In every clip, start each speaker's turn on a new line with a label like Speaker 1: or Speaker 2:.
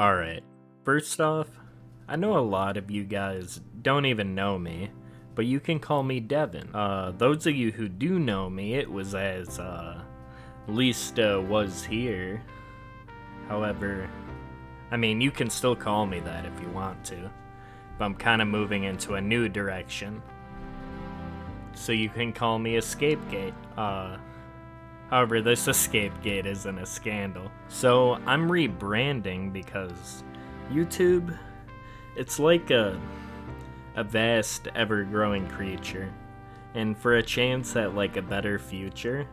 Speaker 1: Alright, first off, I know a lot of you guys don't even know me, but you can call me Devin. Those of you who do know me, it was as, LeestaWasHere. However, I mean, you can still call me that if you want to, but I'm kind of moving into a new direction. So you can call me a scapegoat. However, this escapegate isn't a scandal. So I'm rebranding because YouTube, it's like a vast, ever-growing creature. And for a chance at like a better future,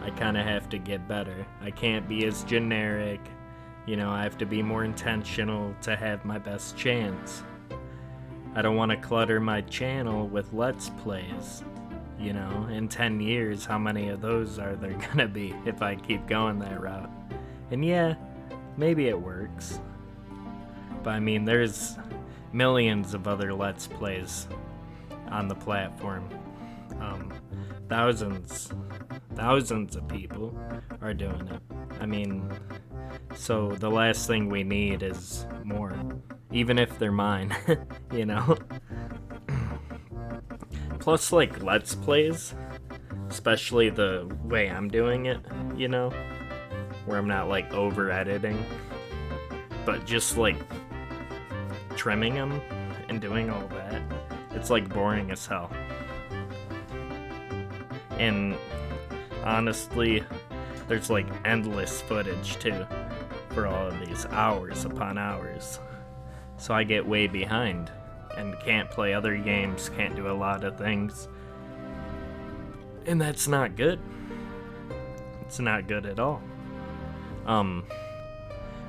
Speaker 1: I kind of have to get better. I can't be as generic, you know, I have to be more intentional to have my best chance. I don't want to clutter my channel with Let's Plays. You know, in 10 years, how many of those are there gonna be if I keep going that route? And yeah, maybe it works. But I mean, there's millions of other Let's Plays on the platform. Thousands of people are doing it. I mean, so the last thing we need is more. Even if they're mine, you know? Plus, like, Let's Plays, especially the way I'm doing it, you know? Where I'm not, like, over-editing, but just, like, trimming them and doing all that. It's, like, boring as hell. And, honestly, there's, like, endless footage, too, for all of these, hours upon hours. So I get way behind. And can't play other games, can't do a lot of things. And that's not good. It's not good at all. I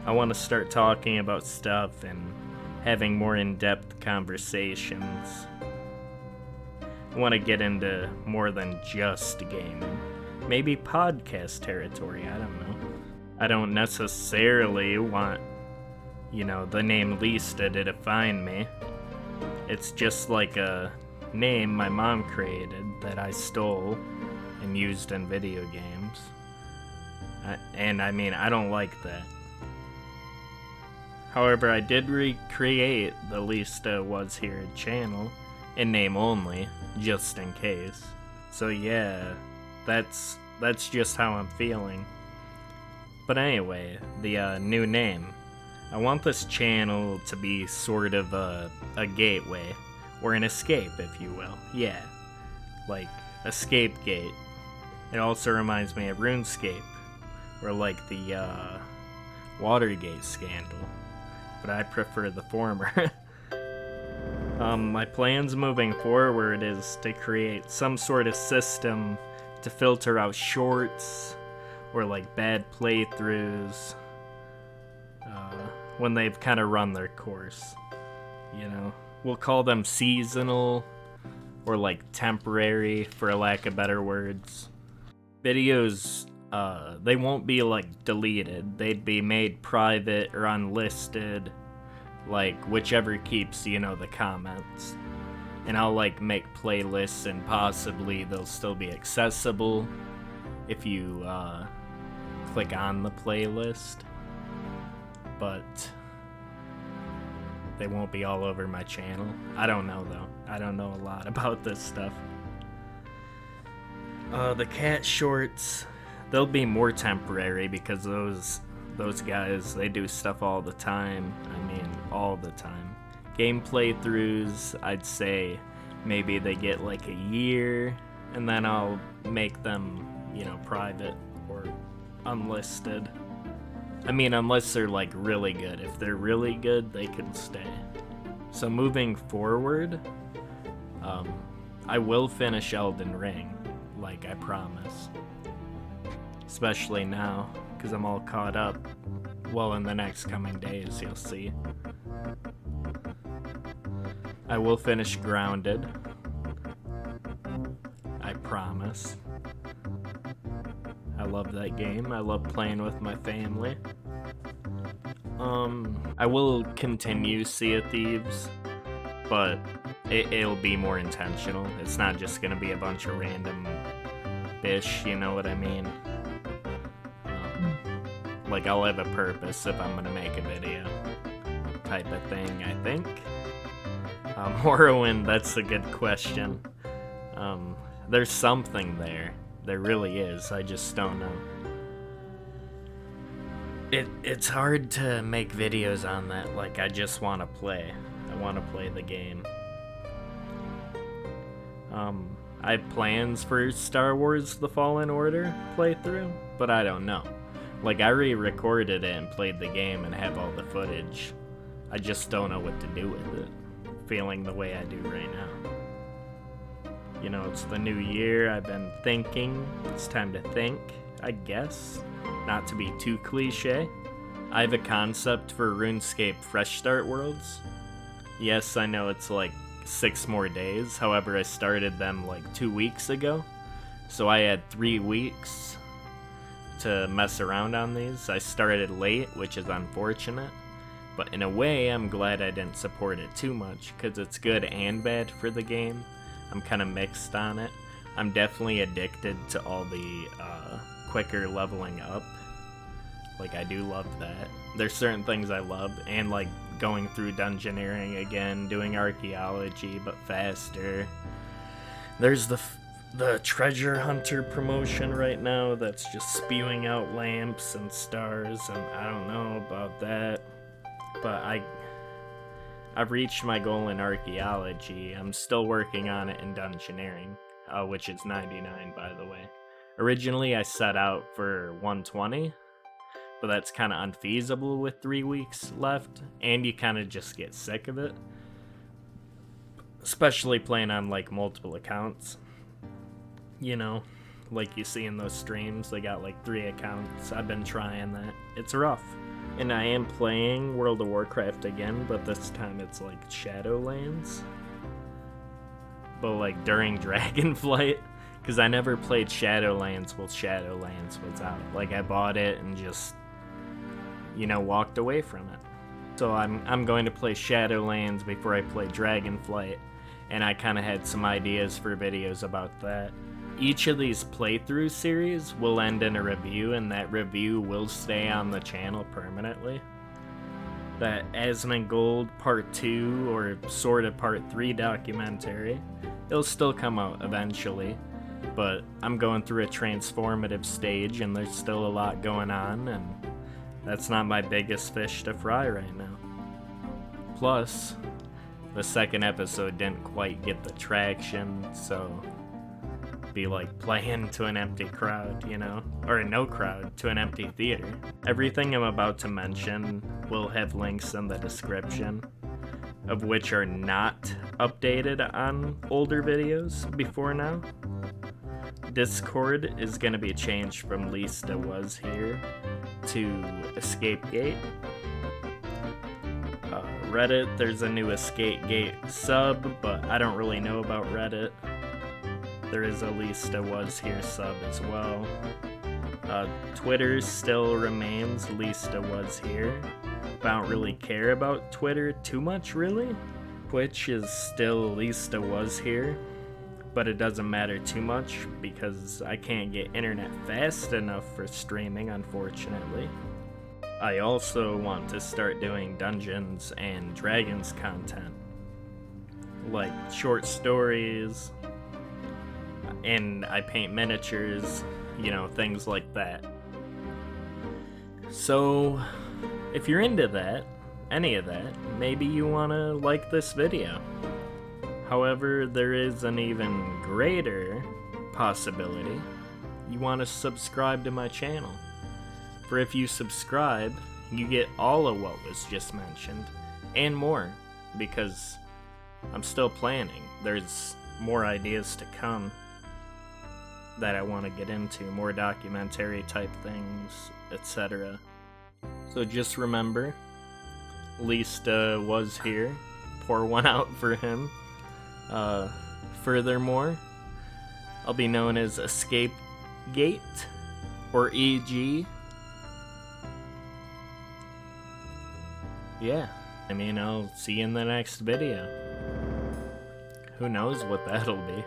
Speaker 1: want to start talking about stuff and having more in-depth conversations. I want to get into more than just gaming. Maybe podcast territory, I don't know. I don't necessarily want, you know, the name Leesta to define me. It's just like a name my mom created that I stole and used in video games. And I mean, I don't like that. However, I did recreate the LeestaWasHere channel in name only, just in case. So yeah, that's just how I'm feeling. But anyway, the new name. I want this channel to be sort of a gateway, or an escape, if you will. Yeah, like a scapegoat. It also reminds me of RuneScape, or like the Watergate scandal, but I prefer the former. My plans moving forward is to create some sort of system to filter out shorts, or like bad playthroughs, when they've kind of run their course, you know? We'll call them seasonal, or like temporary, for lack of better words. Videos, they won't be like deleted, they'd be made private or unlisted, like whichever keeps, you know, the comments. And I'll like make playlists and possibly they'll still be accessible if you click on the playlist. But they won't be all over my channel. I don't know though. I don't know a lot about this stuff. The cat shorts, they'll be more temporary because those guys, they do stuff all the time. I mean, all the time. Gameplay throughs, I'd say maybe they get like a year, and then I'll make them, you know, private or unlisted. I mean, unless they're like really good. If they're really good, they can stay. So moving forward, I will finish Elden Ring, like I promise. Especially now, because I'm all caught up. Well, in the next coming days, you'll see. I will finish Grounded. I promise. I love that game. I love playing with my family. I will continue Sea of Thieves, but it'll be more intentional. It's not just gonna be a bunch of random fish, you know what I mean? Like, I'll have a purpose if I'm gonna make a video. type of thing, I think. Morrowind, that's a good question. There's something there. There really is. I just don't know. It's hard to make videos on that. Like, I just want to play. I want to play the game. I have plans for Star Wars The Fallen Order playthrough, but I don't know. Like, I re-recorded it and played the game and have all the footage. I just don't know what to do with it. Feeling the way I do right now. You know, it's the new year. I've been thinking. It's time to think, I guess. Not to be too cliche. I have a concept for RuneScape Fresh Start Worlds. Yes, I know it's like 6 more days. However, I started them like 2 weeks ago. So I had 3 weeks to mess around on these. I started late, which is unfortunate. But in a way, I'm glad I didn't support it too much, because it's good and bad for the game. I'm kind of mixed on it. I'm definitely addicted to all the quicker leveling up. Like, I do love that. There's certain things I love, and like going through dungeoneering again, doing archaeology, but faster. There's the treasure hunter promotion right now that's just spewing out lamps and stars, and I don't know about that. But I've reached my goal in archaeology. I'm still working on it in dungeoneering, which is 99, by the way. Originally, I set out for 120, but that's kind of unfeasible with 3 weeks left, and you kind of just get sick of it. Especially playing on, like, multiple accounts. You know, like you see in those streams, they got, like, 3 accounts. I've been trying that. It's rough. And I am playing World of Warcraft again, but this time it's like Shadowlands. But like during Dragonflight, because I never played Shadowlands while Shadowlands was out. Like, I bought it and just, you know, walked away from it. So I'm going to play Shadowlands before I play Dragonflight, and I kind of had some ideas for videos about that. Each of these playthrough series will end in a review, and that review will stay on the channel permanently. That Asmongold Part 2 or sort of Part 3 documentary, it'll still come out eventually, but I'm going through a transformative stage and there's still a lot going on, and that's not my biggest fish to fry right now. Plus, the second episode didn't quite get the traction, so be like playing to an empty crowd, you know, or no crowd to an empty theater. Everything I'm about to mention will have links in the description, of which are not updated on older videos before now. Discord is going to be changed from LeestaWasHere to Escapegate. Reddit, there's a new Escapegate sub, but I don't really know about Reddit. There is a LeestaWasHere sub as well. Twitter still remains LeestaWasHere, but I don't really care about Twitter too much, really. Twitch is still LeestaWasHere, but it doesn't matter too much because I can't get internet fast enough for streaming, unfortunately. I also want to start doing Dungeons and Dragons content, like short stories, and I paint miniatures, you know, things like that. So, if you're into that, any of that, maybe you want to like this video. However, there is an even greater possibility. You want to subscribe to my channel. For if you subscribe, you get all of what was just mentioned, and more, because I'm still planning. There's more ideas to come that I want to get into, more documentary type things, etc. So just remember, LeestaWasHere. Pour one out for him. Furthermore, I'll be known as Escapegate, or EG. Yeah, I mean, I'll see you in the next video. Who knows what that'll be.